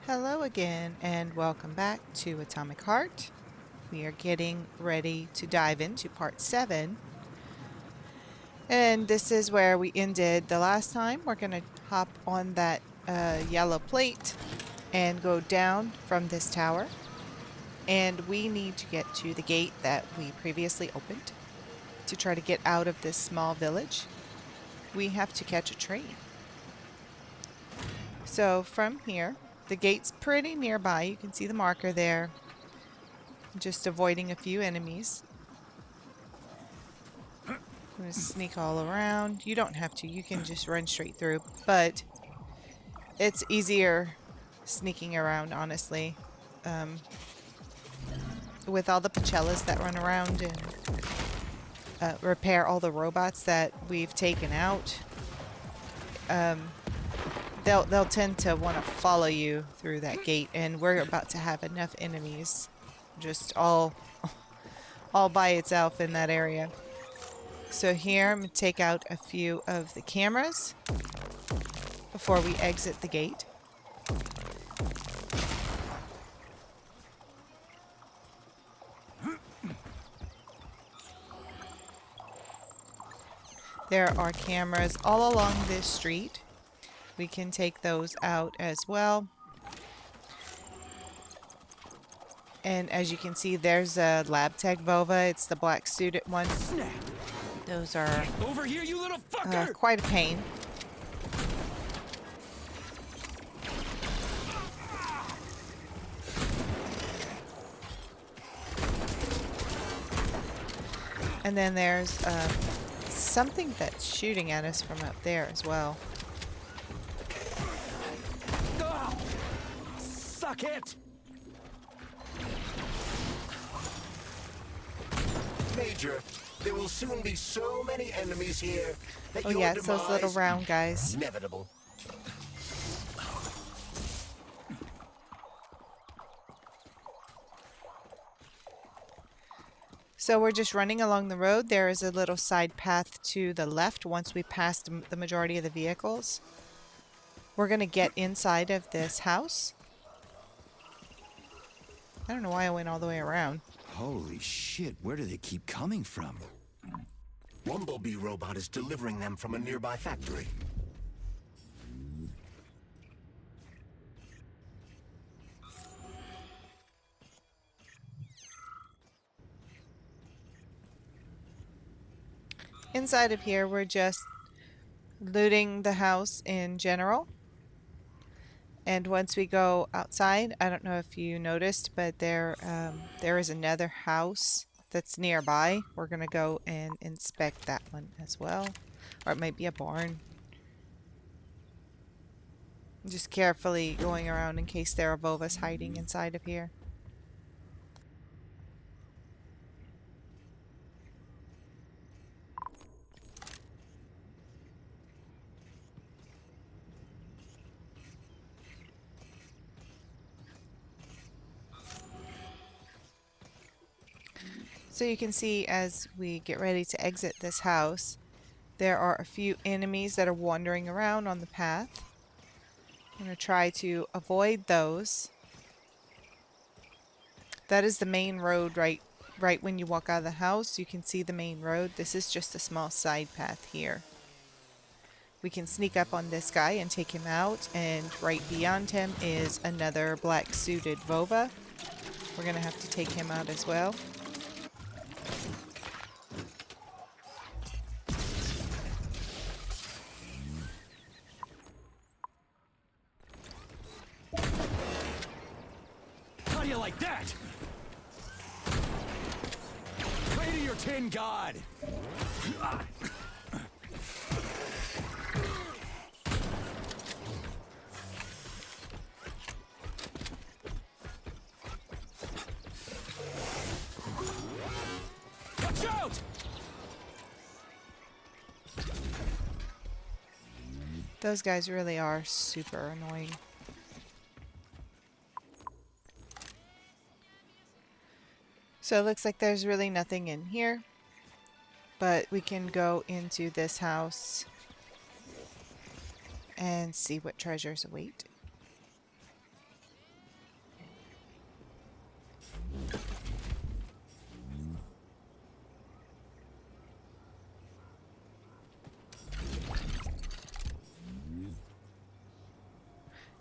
Hello again and welcome back to Atomic Heart. We are getting ready to dive into part 7. And this is where we ended the last time. We're going to hop on that yellow plate and go down from this tower. And we need to get to the gate that we previously opened to try to get out of this small village. We have to catch a train. So from here, the gate's pretty nearby. You can see the marker there. Just avoiding a few enemies. I'm going to sneak all around. You don't have to. You can just run straight through. But it's easier sneaking around, honestly. With all the Pachellas that run around and repair all the robots that we've taken out. They'll tend to want to follow you through that gate. And we're about to have enough enemies. Just all by itself in that area. So here I'm going to take out a few of the cameras before we exit the gate. There are cameras all along this street. We can take those out as well. And as you can see, there's a lab tech Vova. It's the black suited one. Those are over here, you little fucker! Quite a pain. And then there's something that's shooting at us from up there as well. Suck it! Major, there will soon be so many enemies here that Oh your yeah, it's those little demise round guys. inevitable. So we're just running along the road. There is a little side path to the left once we pass the majority of the vehicles. We're going to get inside of this house. I don't know why I went all the way around. Holy shit, where do they keep coming from? Bumblebee robot is delivering them from a nearby factory. Inside of here, we're just looting the house in general. And once we go outside, I don't know if you noticed, but there is another house that's nearby. We're going to go and inspect that one as well. Or it might be a barn. Just carefully going around in case there are Vovas hiding inside of here. So you can see as we get ready to exit this house, there are a few enemies that are wandering around on the path. I'm going to try to avoid those. That is the main road right when you walk out of the house. You can see the main road. This is just a small side path here. We can sneak up on this guy and take him out, and right beyond him is another black suited Vova. We're going to have to take him out as well. How do you like that? Pray to your tin god! Watch out! Those guys really are super annoying. So it looks like there's really nothing in here, but we can go into this house and see what treasures await.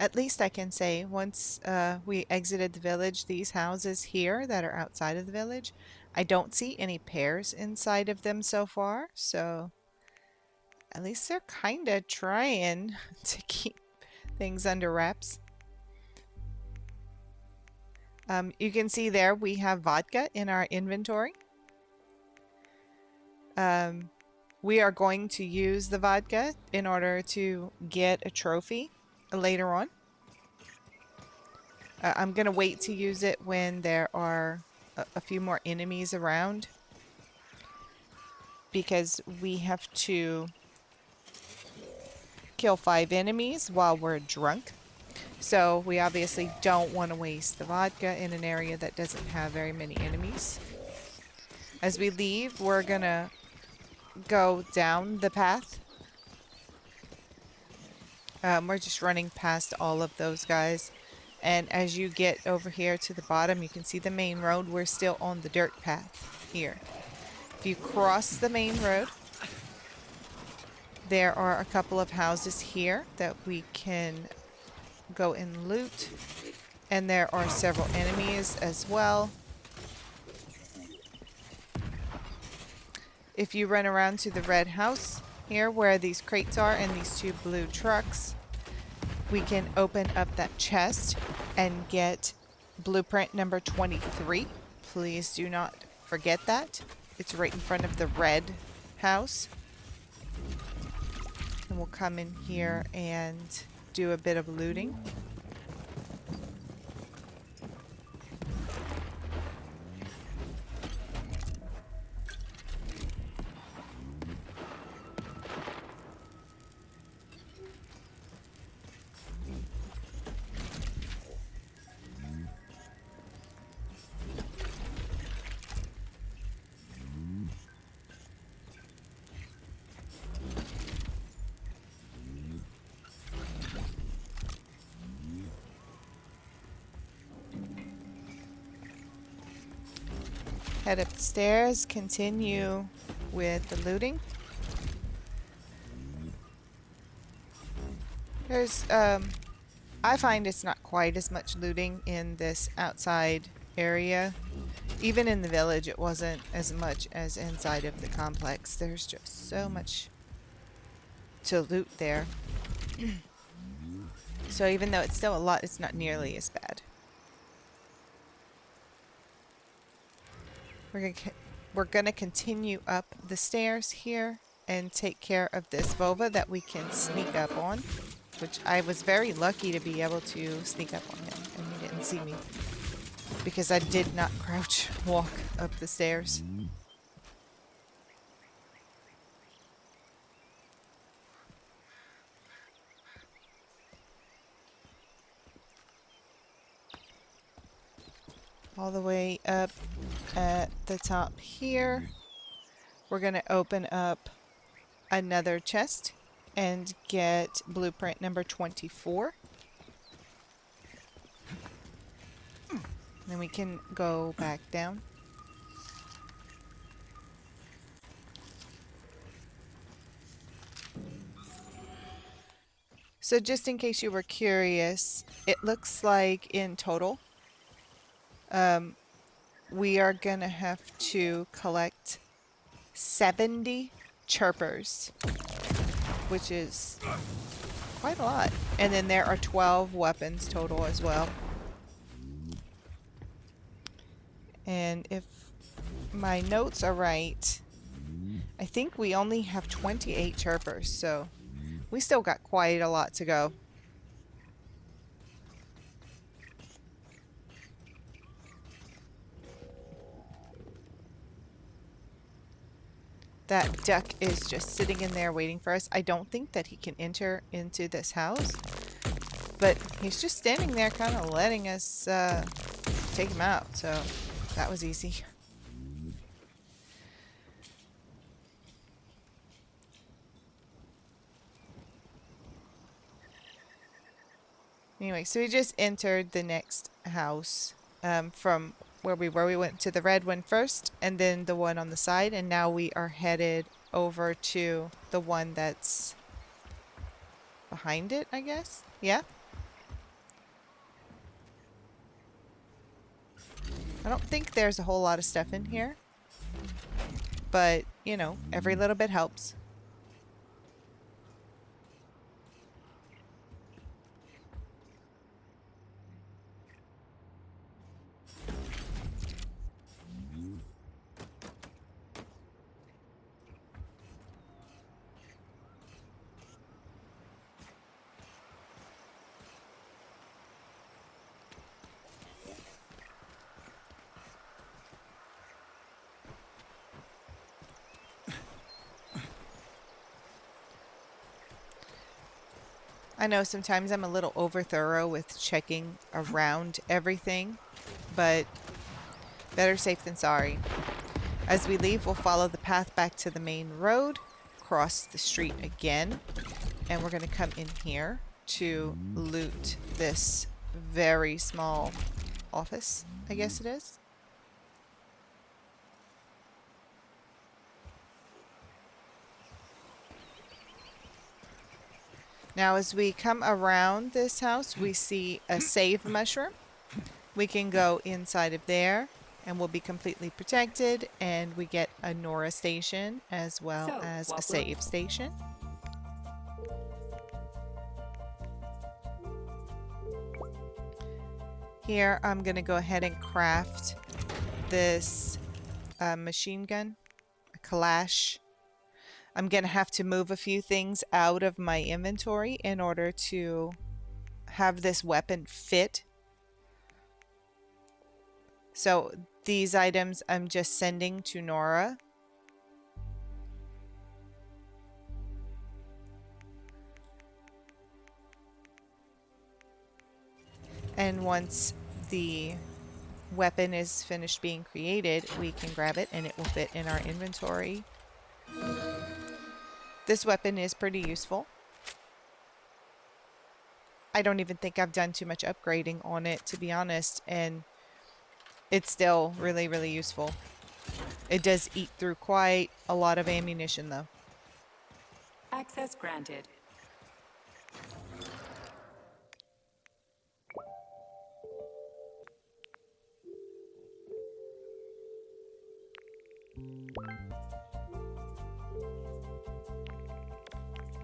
At least I can say once we exited the village, these houses here that are outside of the village, I don't see any pairs inside of them so far. So at least they're kind of trying to keep things under wraps. You can see there we have vodka in our inventory. We are going to use the vodka in order to get a trophy later on. I'm going to wait to use it when there are a few more enemies around, because we have to kill 5 enemies while we're drunk. So we obviously don't want to waste the vodka in an area that doesn't have very many enemies. As we leave, we're going to go down the path. We're just running past all of those guys. And as you get over here to the bottom, you can see the main road. We're still on the dirt path here. If you cross the main road, there are a couple of houses here that we can go and loot. And there are several enemies as well. If you run around to the red house here where these crates are and these 2 blue trucks, we can open up that chest and get blueprint number 23. Please do not forget that. It's right in front of the red house. And we'll come in here and do a bit of looting. Head up the stairs, continue with the looting. There's, I find it's not quite as much looting in this outside area. Even in the village, it wasn't as much as inside of the complex. There's just so much to loot there. So even though it's still a lot, it's not nearly as bad. We're gonna continue up the stairs here and take care of this Vova that we can sneak up on, which I was very lucky to be able to sneak up on him and he didn't see me because I did not crouch walk up the stairs. All the way up at the top here, we're going to open up another chest and get blueprint number 24. Then we can go back down. So just in case you were curious, it looks like in total we are gonna have to collect 70 chirpers, which is quite a lot. And then there are 12 weapons total as well. And if my notes are right, I think we only have 28 chirpers, so we still got quite a lot to go. That duck is just sitting in there waiting for us. I don't think that he can enter into this house, but he's just standing there kind of letting us take him out, so that was easy. Anyway, so we just entered the next house from where we were. We went to the red one first and then the one on the side, and now we are headed over to the one that's behind it, I guess. Yeah. I don't think there's a whole lot of stuff in here, but, you know, every little bit helps. I know sometimes I'm a little over thorough with checking around everything, but better safe than sorry. As we leave, we'll follow the path back to the main road, cross the street again, and we're going to come in here to loot this very small office, I guess it is. Now, as we come around this house, we see a save mushroom. We can go inside of there and we'll be completely protected, and we get a Nora station as well as a save station. Here, I'm going to go ahead and craft this machine gun, a Kalash. I'm going to have to move a few things out of my inventory in order to have this weapon fit. So these items I'm just sending to Nora. And once the weapon is finished being created, we can grab it and it will fit in our inventory. This weapon is pretty useful. I don't even think I've done too much upgrading on it, to be honest, and it's still really, really useful. It does eat through quite a lot of ammunition, though. Access granted.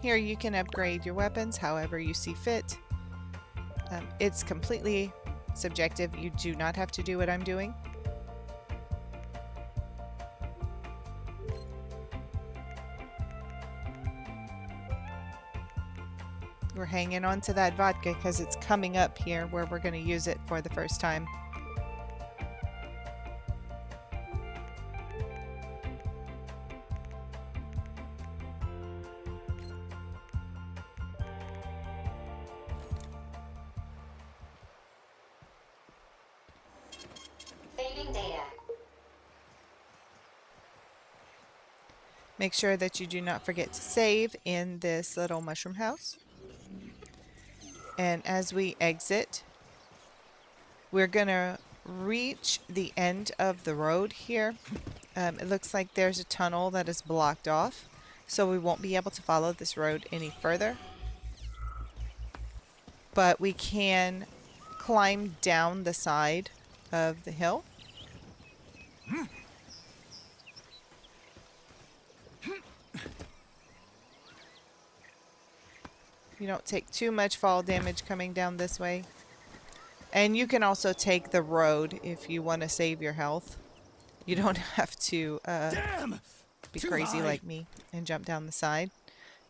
Here you can upgrade your weapons however you see fit. It's completely subjective. You do not have to do what I'm doing. We're hanging on to that vodka because it's coming up here where we're going to use it for the first time. Saving data. Make sure that you do not forget to save in this little mushroom house. And as we exit, we're going to reach the end of the road here. It looks like there's a tunnel that is blocked off, so we won't be able to follow this road any further. But we can climb down the side of the hill. You don't take too much fall damage coming down this way. And you can also take the road if you want to save your health. You don't have to be crazy like me and jump down the side.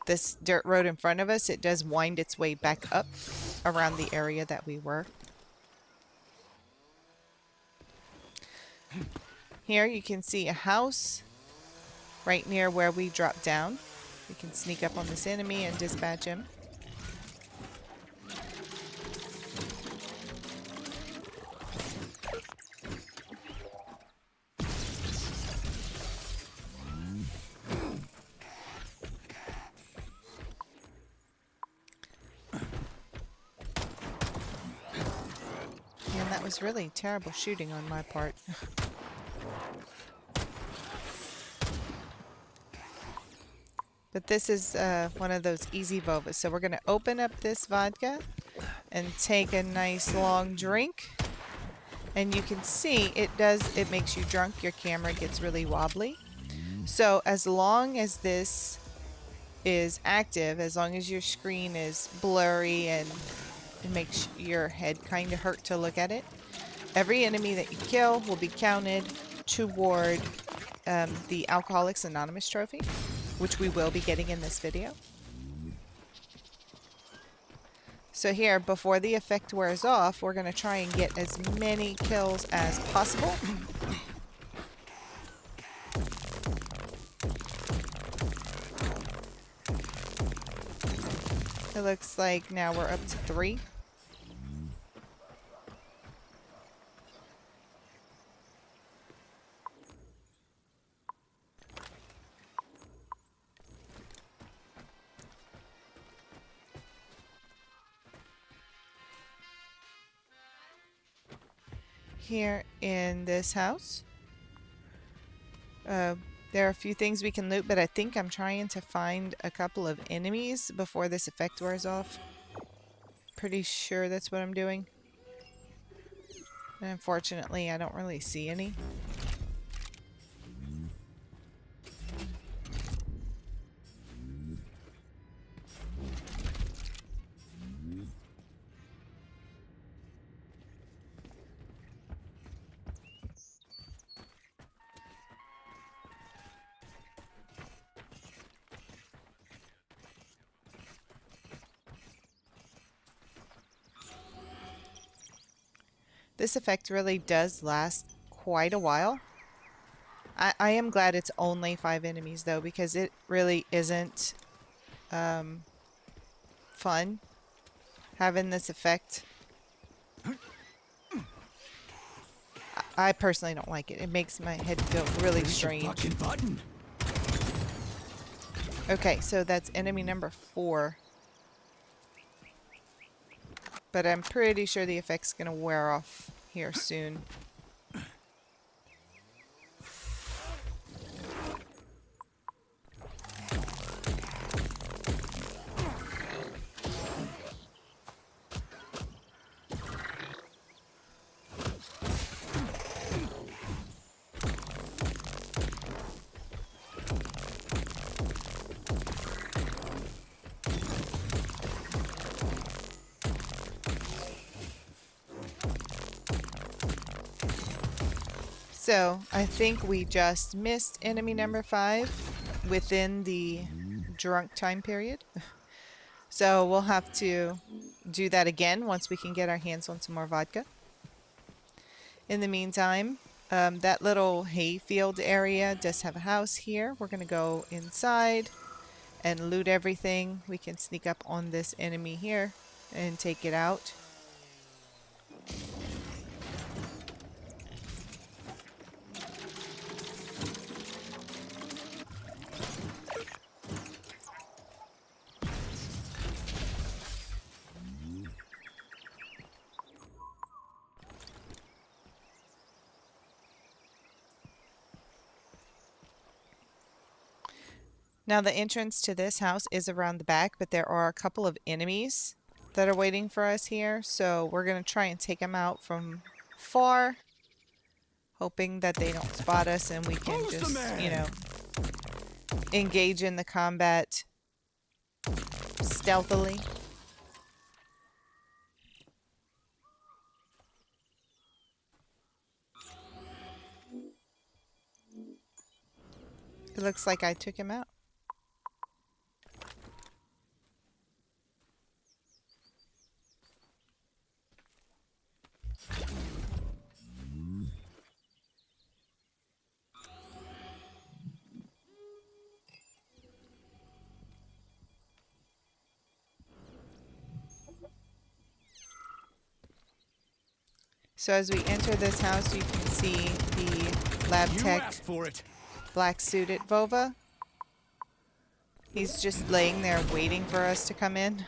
This dirt road in front of us, it does wind its way back up around the area that we were. Here you can see a house right near where we dropped down. We can sneak up on this enemy and dispatch him. And that was really terrible shooting on my part. But this is one of those easy Vovas. So we're going to open up this vodka and take a nice long drink. And you can see it makes you drunk. Your camera gets really wobbly. So as long as this is active, as long as your screen is blurry and it makes your head kind of hurt to look at it, every enemy that you kill will be counted toward the Alcoholics Anonymous trophy, which we will be getting in this video. So here, before the effect wears off, we're going to try and get as many kills as possible. It looks like now we're up to 3. Here in this house, there are a few things we can loot, but I think I'm trying to find a couple of enemies before this effect wears off. Pretty sure that's what I'm doing. And unfortunately, I don't really see any. This effect really does last quite a while. I am glad it's only 5 enemies though, because it really isn't fun having this effect. I personally don't like it. It makes my head feel really strange. Button. Okay, so that's enemy number 4. But I'm pretty sure the effect's going to wear off here soon. So I think we just missed enemy number 5 within the drunk time period. So we'll have to do that again once we can get our hands on some more vodka. In the meantime, that little hayfield area does have a house here. We're going to go inside and loot everything. We can sneak up on this enemy here and take it out. Now the entrance to this house is around the back, but there are a couple of enemies that are waiting for us here. So we're going to try and take them out from far, hoping that they don't spot us and we can just, you know, engage in the combat stealthily. It looks like I took him out. So as we enter this house, you can see the lab You tech asked for it. black suited Vova. He's just laying there waiting for us to come in.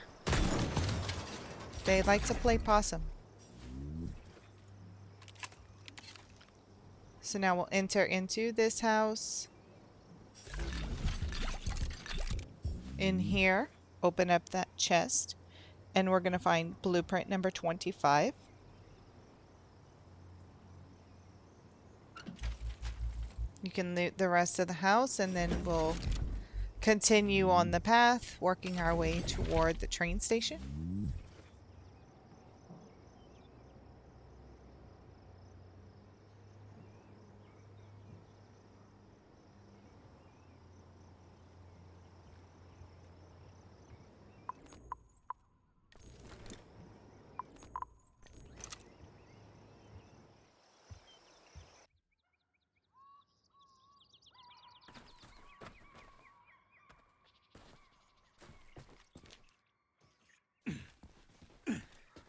They like to play possum. So now we'll enter into this house. In here, open up that chest, and we're going to find blueprint number 25. You can loot the rest of the house, and then we'll continue on the path, working our way toward the train station.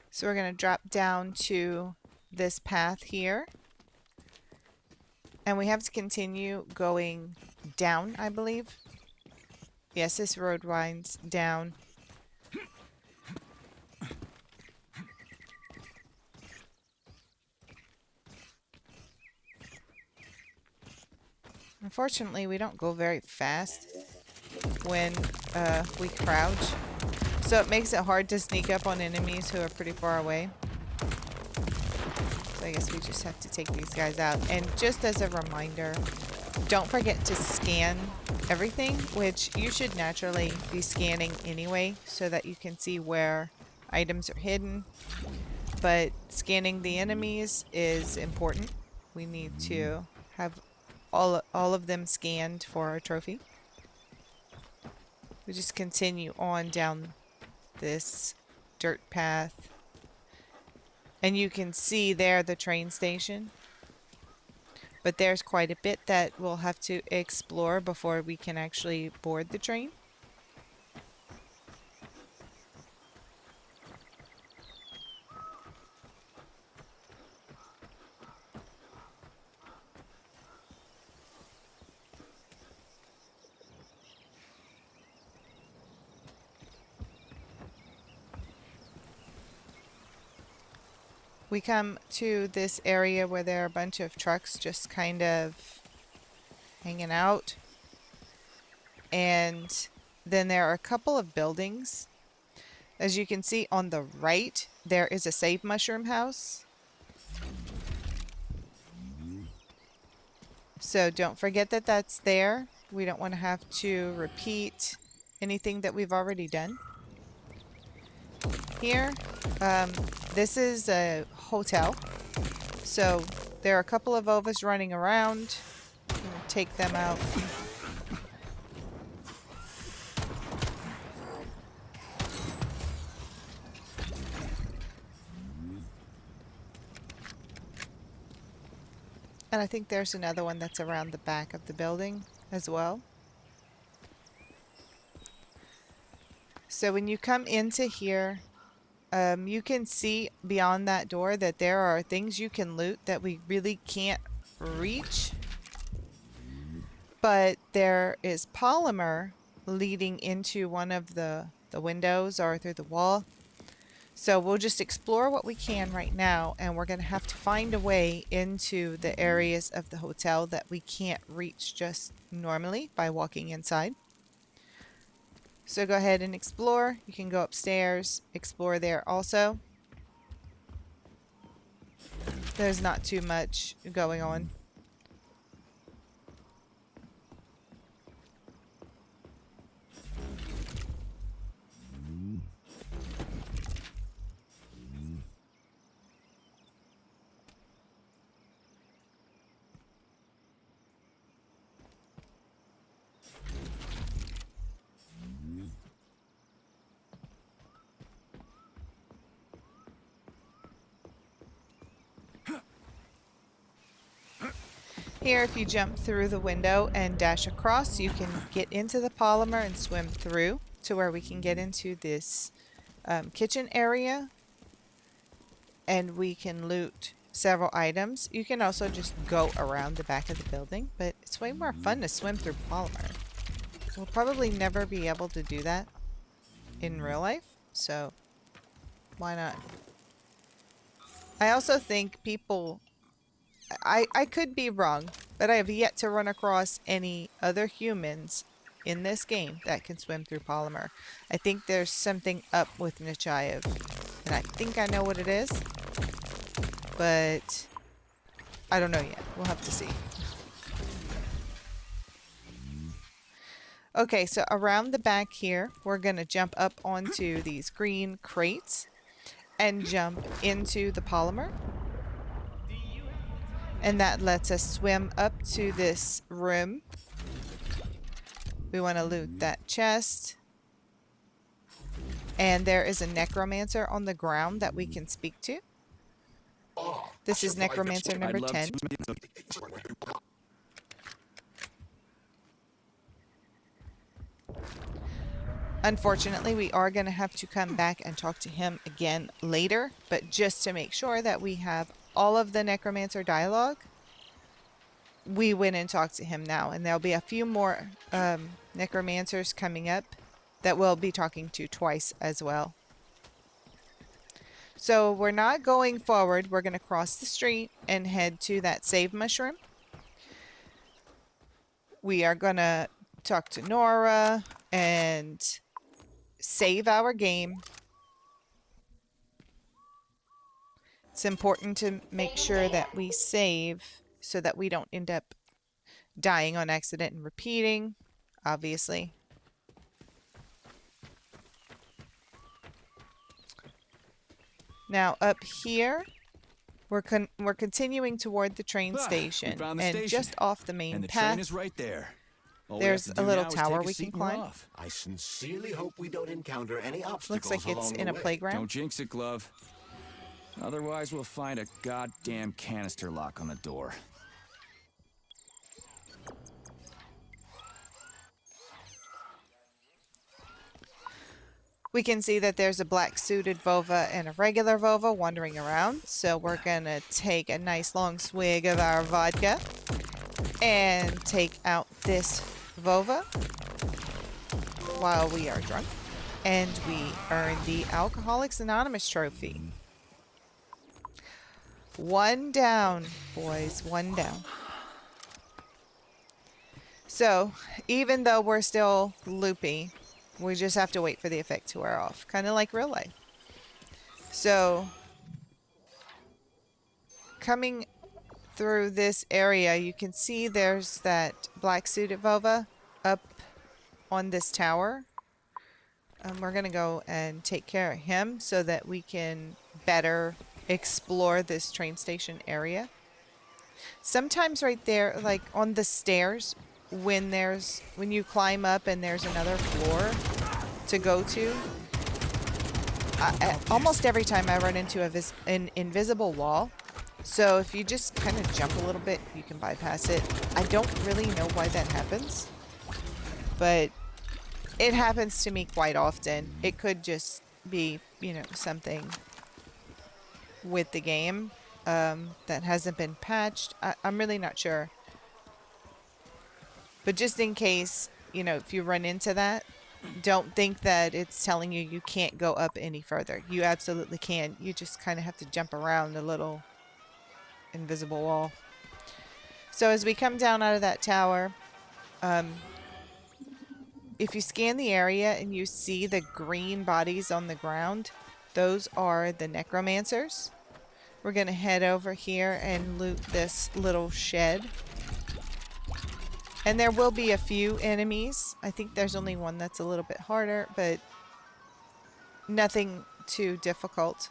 So we're going to drop down to this path here. And we have to continue going down, I believe. Yes, this road winds down. Unfortunately, we don't go very fast when we crouch. So it makes it hard to sneak up on enemies who are pretty far away. So I guess we just have to take these guys out. And just as a reminder, don't forget to scan everything, which you should naturally be scanning anyway so that you can see where items are hidden. But scanning the enemies is important. We need to have all of them scanned for our trophy. We just continue on down this dirt path. And you can see there the train station. But there's quite a bit that we'll have to explore before we can actually board the train. We come to this area where there are a bunch of trucks just kind of hanging out. And then there are a couple of buildings. As you can see on the right, there is a save mushroom house. So don't forget that that's there. We don't want to have to repeat anything that we've already done. Here, this is a hotel. So there are a couple of Ovas running around. We'll take them out. And I think there's another one that's around the back of the building as well. So when you come into here, you can see beyond that door that there are things you can loot that we really can't reach. But there is polymer leading into one of the windows or through the wall. So we'll just explore what we can right now, and we're going to have to find a way into the areas of the hotel that we can't reach just normally by walking inside. So go ahead and explore. You can go upstairs, explore there also. There's not too much going on. Here, if you jump through the window and dash across, you can get into the polymer and swim through to where we can get into this kitchen area. And we can loot several items. You can also just go around the back of the building, but it's way more fun to swim through polymer. We'll probably never be able to do that in real life, so why not? I also think people... I could be wrong, but I have yet to run across any other humans in this game that can swim through polymer. I think there's something up with Nechayev, and I think I know what it is, but I don't know yet. We'll have to see. Okay, so around the back here, we're going to jump up onto these green crates and jump into the polymer. And that lets us swim up to this room. We want to loot that chest. And there is a Necromancer on the ground that we can speak to. This is Necromancer number 10. Unfortunately, we are going to have to come back and talk to him again later, but just to make sure that we have all of the Necromancer dialogue, we went and talked to him now, and there'll be a few more Necromancers coming up that we'll be talking to twice as well. So we're not going forward. We're going to cross the street and head to that save mushroom. We are going to talk to Nora and save our game. It's important to make sure that we save so that we don't end up dying on accident and repeating, obviously. Now up here, we're continuing toward the train station, and just off the main And the path, train is right there. All we there's have to a do little now is tower take a we seat can and we're climb. off. I sincerely hope we don't encounter any obstacles Looks like it's along in the a way. playground. Don't jinx it, Glove. Otherwise, we'll find a goddamn canister lock on the door. We can see that there's a black suited Vova and a regular Vova wandering around. So we're gonna take a nice long swig of our vodka and take out this Vova while we are drunk. And we earn the Alcoholics Anonymous trophy. One down, boys, one down. So, even though we're still loopy, we just have to wait for the effect to wear off. Kind of like real life. So, coming through this area, you can see there's that black suited Vova up on this tower. We're going to go and take care of him so that we can better explore this train station area. Sometimes right there, like on the stairs, when you climb up and there's another floor to go to, almost every time I run into an invisible wall. So if you just kind of jump a little bit, you can bypass it. I don't really know why that happens, but it happens to me quite often. It could just be, something with the game that hasn't been patched. I'm really not sure. But just in case, if you run into that, don't think that it's telling you you can't go up any further. You absolutely can. You just kind of have to jump around the little invisible wall. So as we come down out of that tower, if you scan the area and you see the green bodies on the ground, those are the Necromancers. We're going to head over here and loot this little shed. And there will be a few enemies. I think there's only one that's a little bit harder, but nothing too difficult.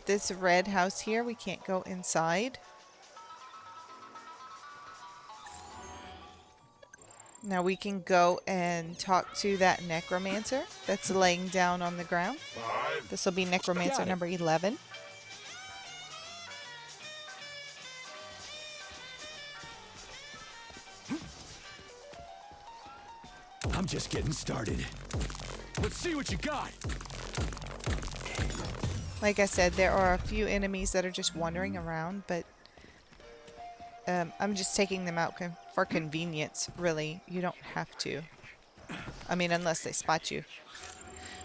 This red house here, we can't go inside. Now we can go and talk to that Necromancer that's laying down on the ground. This will be Necromancer number 11. I'm just getting started. Let's see what you got. Like I said, there are a few enemies that are just wandering around, but I'm just taking them out for convenience, really. You don't have to. I mean, unless they spot you.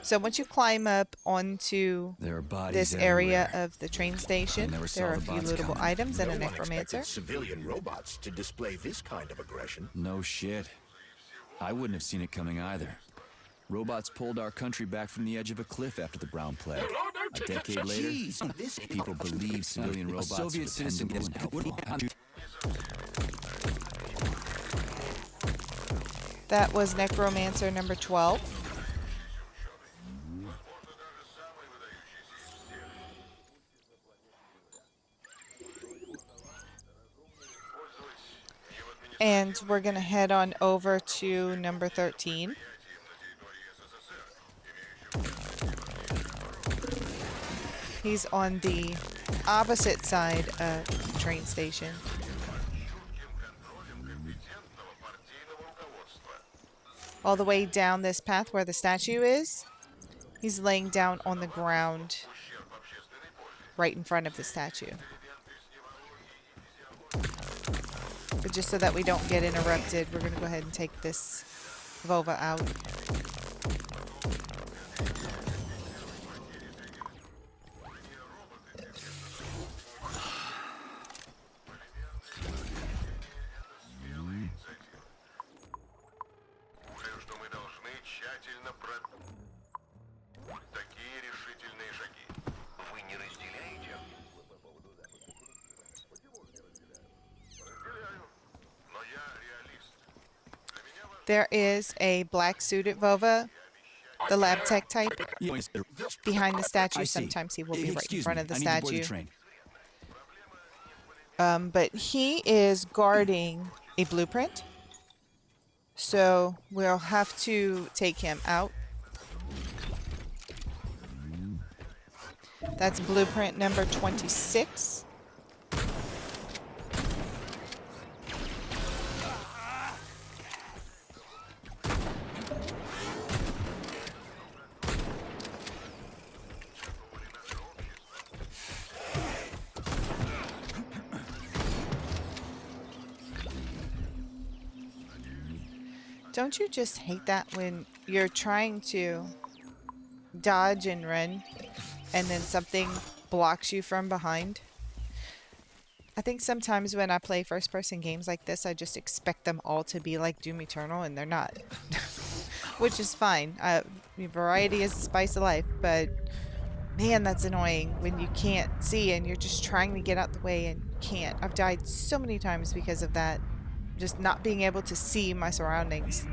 So once you climb up onto this area of the train station, there are a few lootable items and a Necromancer. Civilian robots to display this kind of aggression. No shit. I wouldn't have seen it coming either. Robots pulled our country back from the edge of a cliff after the Brown Plague. A decade later, people believe civilian robots are dependable and helpful. That was Necromancer number 12. And we're going to head on over to number 13. He's on the opposite side of the train station. All the way down this path where the statue is, he's laying down on the ground right in front of the statue. But just so that we don't get interrupted, we're going to go ahead and take this Vova out. There is a black suited Vova, the lab tech type, behind the statue. Sometimes he will be right in front of the statue. But he is guarding a blueprint. So we'll have to take him out. That's blueprint number 26. Don't you just hate that when you're trying to dodge and run and then something blocks you from behind? I think sometimes when I play first-person games like this, I just expect them all to be like Doom Eternal, and they're not. Which is fine. Variety is the spice of life, but man, that's annoying when you can't see and you're just trying to get out the way and can't. I've died so many times because of that. Just not being able to see my surroundings.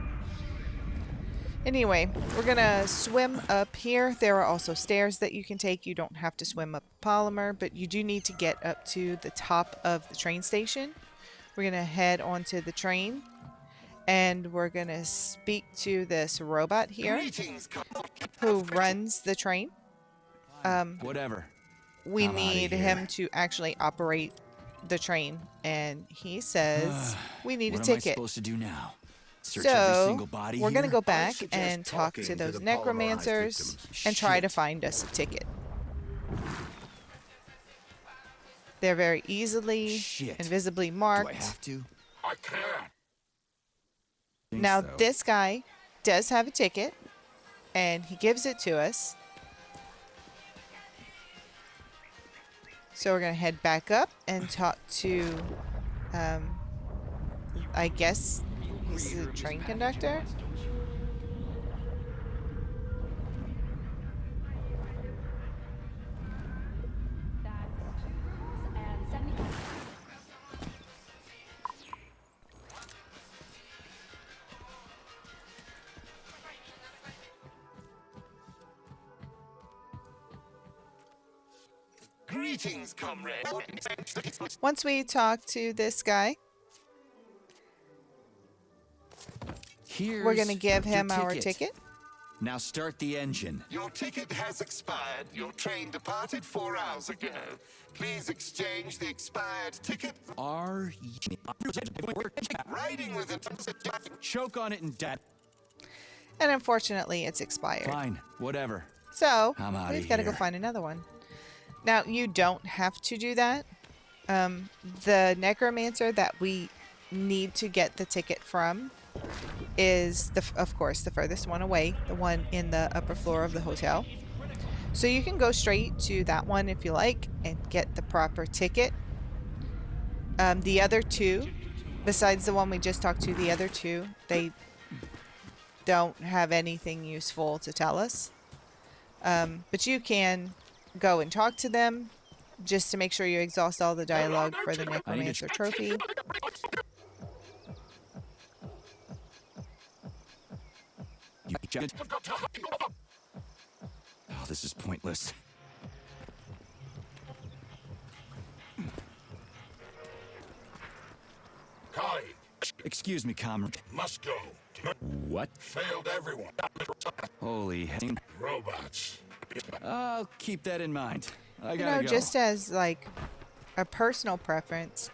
Anyway, we're gonna swim up here. There are also stairs that you can take. You don't have to swim up Polymer, but you do need to get up to the top of the train station. We're gonna head onto the train and we're gonna speak to this robot here who runs the train. Whatever. We I'm outta need here. him to actually operate the train, and he says we need a What am I ticket. supposed to do now? Search every So single body we're gonna here? go back suggest and talk talking to to those the polarized necromancers victims. and try to Shit. find us a ticket. They're very easily Shit. and visibly Do I marked. have to? I can't. Think Now so. this guy does have a ticket, and he gives it to us. So we're gonna head back up and talk to, I guess he's the train conductor. Greetings, comrade. Once we talk to this guy, we're Here's gonna give your him our ticket. Now start the engine. Your ticket has expired. Your train departed 4 hours ago. Please exchange the expired ticket. Are you Riding with it. choke on it and dead? And unfortunately, it's expired. Fine, whatever. So I'm outta we've got to go here. find another one. Now, you don't have to do that. The necromancer that we need to get the ticket from is, of course, the furthest one away, the one in the upper floor of the hotel. So you can go straight to that one if you like and get the proper ticket. The other two, besides the one we just talked to, the other two, they don't have anything useful to tell us. But you can go and talk to them just to make sure you exhaust all the dialogue for the I need Necromancer to trophy. Oh, this is pointless. Colleague, Excuse me, comrade. must go. What? Failed everyone. Holy hell. Robots. I'll keep that in mind. I You gotta know, go. just as like a personal preference,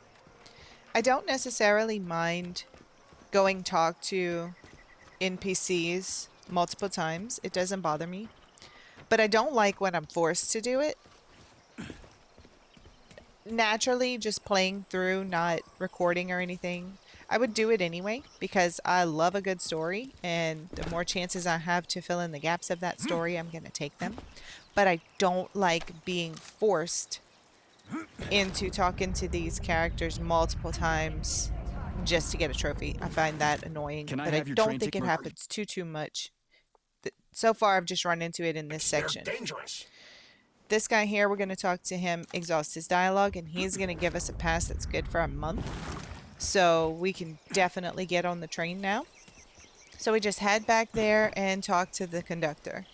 I don't necessarily mind going talk to NPCs multiple times. It doesn't bother me. But I don't like when I'm forced to do it. Naturally, just playing through, not recording or anything, I would do it anyway because I love a good story, and the more chances I have to fill in the gaps of that story, I'm going to take them. But I don't like being forced into talking to these characters multiple times just to get a trophy. I find that annoying, Can I but I have your don't train think it ticket? happens too much. So far, I've just run into it in this They're section. dangerous. This guy here, we're going to talk to him, exhaust his dialogue, and he's going to give us a pass that's good for a month. So we can definitely get on the train now. So we just head back there and talk to the conductor.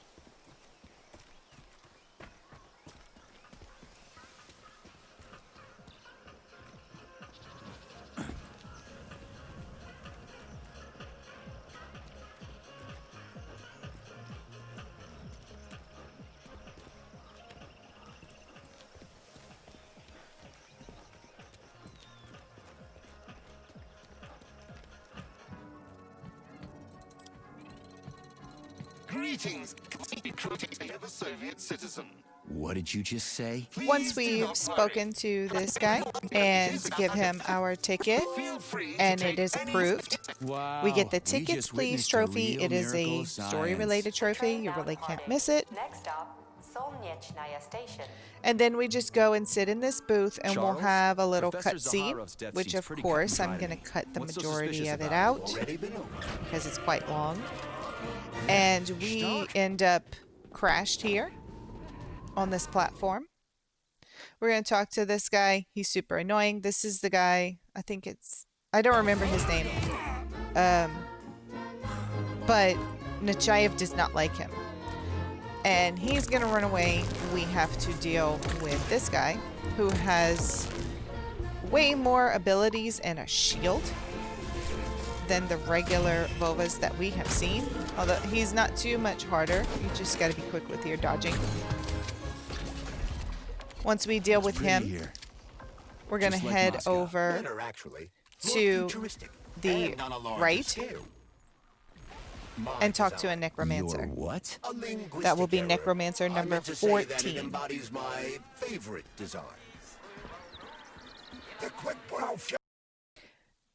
Greetings, the Soviet citizen. What did you just say? Once Please do we've not worry. spoken to this guy and give him our ticket, Feel free to and take it is any- approved, Wow. we get the we tickets just please witnessed trophy. real It is miracle a of story science. related trophy. You really can't miss it. Next stop, Solnechnaya Station. And then we just go and sit in this booth and we'll Charles, have a little Professor cutscene, Zaharov's death which seems of pretty course cut and I'm dry to going to me. cut the What's so majority suspicious of it about out it? because it's quite long. And we end up crashed here on this platform. We're going to talk to this guy. He's super annoying. This is the guy, I don't remember his name. But Nechayev does not like him. And he's going to run away. We have to deal with this guy who has way more abilities and a shield than the regular Vovas that we have seen. Although he's not too much harder. You just got to be quick with your dodging. Once we deal with Pretty him, here. we're going to Just like head Moscow. over Better, actually. More to futuristic the and on a larger right scale. My and talk to a design. Necromancer. Your what? A linguistic That will be error. Necromancer I number meant to say that it 14. embodies my favorite design. The quick brow f-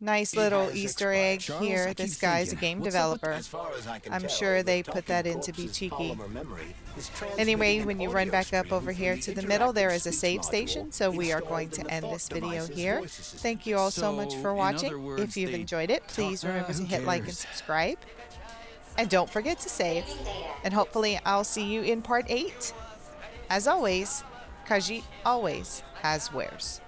Nice He little has Easter expired. egg Charles, here. I This keep guy's a thinking, game what's up with developer. As far as I can I'm tell, sure the they put talking that in to be corpse's cheeky. polymer memory is Anyway, transmitting when an you run audio back up stream over from here the to the middle, there is a interactive save speech station, module so we are installed going in to the end thought this video device's here. voice assistant. Thank you all so much for in watching. other words, If you've they enjoyed it, please talk- remember to who hit like and cares? subscribe. And don't forget to save. And hopefully I'll see you in part 8. As always, Khajiit always has wares.